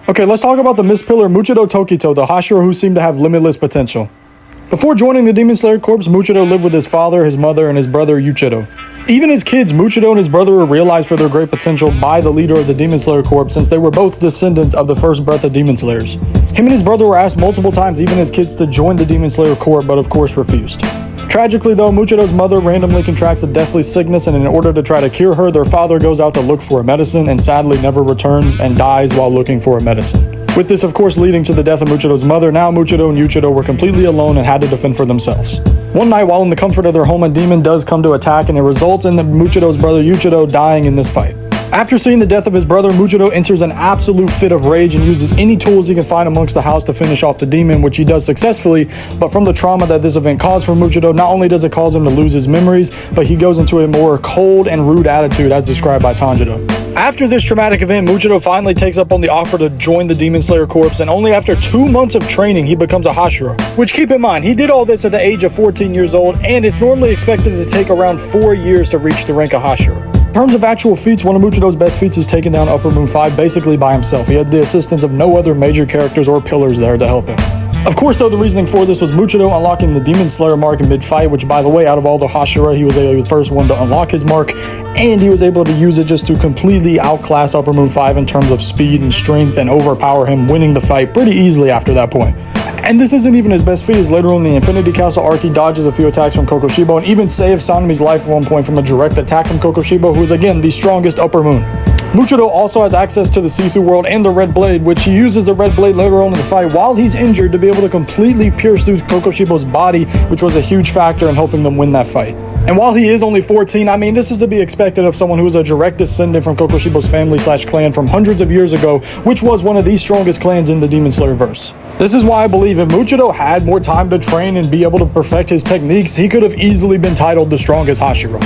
Okay, let's talk about the Mist Pillar Muchido Tokito, the hashira who seemed to have limitless potential. Before joining the Demon Slayer Corps, Muchido lived with his father, his mother, and his brother Yuchido. Even as kids, Muchido and his brother were realized for their great potential by the leader of the Demon Slayer Corps, since they were both descendants of the first breath of Demon Slayers. Him and his brother were asked multiple times, even as kids, to join the Demon Slayer Corps, but of course refused. Tragically though, Muchido's mother randomly contracts a deathly sickness, and in order to try to cure her, their father goes out to look for a medicine and sadly never returns and dies while looking for a medicine. With this of course leading to the death of Muchido's mother, now Muchido and Yuchido were completely alone and had to defend for themselves. One night while in the comfort of their home, a demon does come to attack, and it results in Muchido's brother Yuchido dying in this fight. After seeing the death of his brother, Muchido enters an absolute fit of rage and uses any tools he can find amongst the house to finish off the demon, which he does successfully, but from the trauma that this event caused for Muchido, not only does it cause him to lose his memories, but he goes into a more cold and rude attitude as described by Tanjiro. After this traumatic event, Muchido finally takes up on the offer to join the Demon Slayer Corps, and only after 2 months of training he becomes a hashira. Which, keep in mind, he did all this at the age of 14 years old, and it's normally expected to take around 4 years to reach the rank of hashira. In terms of actual feats, one of Muchido's best feats is taking down Upper Moon 5 basically by himself. He had the assistance of no other major characters or pillars there to help him. Of course though, the reasoning for this was Muchido unlocking the Demon Slayer mark in mid-fight, which by the way, out of all the hashira, he was the first one to unlock his mark, and he was able to use it just to completely outclass Upper Moon 5 in terms of speed and strength and overpower him, winning the fight pretty easily after that point. And this isn't even his best feat, as later on in the Infinity Castle arc, he dodges a few attacks from Kokoshibo and even saves Sanemi's life at one point from a direct attack from Kokoshibo, who is again the strongest Upper Moon. Muchido also has access to the see-through world and the red blade, which he uses the red blade later on in the fight while he's injured to be able to completely pierce through Kokoshibo's body, which was a huge factor in helping them win that fight. And while he is only 14, I mean, this is to be expected of someone who is a direct descendant from Kokoshibo's family/clan from hundreds of years ago, which was one of the strongest clans in the Demon Slayer verse. This is why I believe if Muchido had more time to train and be able to perfect his techniques, he could have easily been titled the strongest hashira.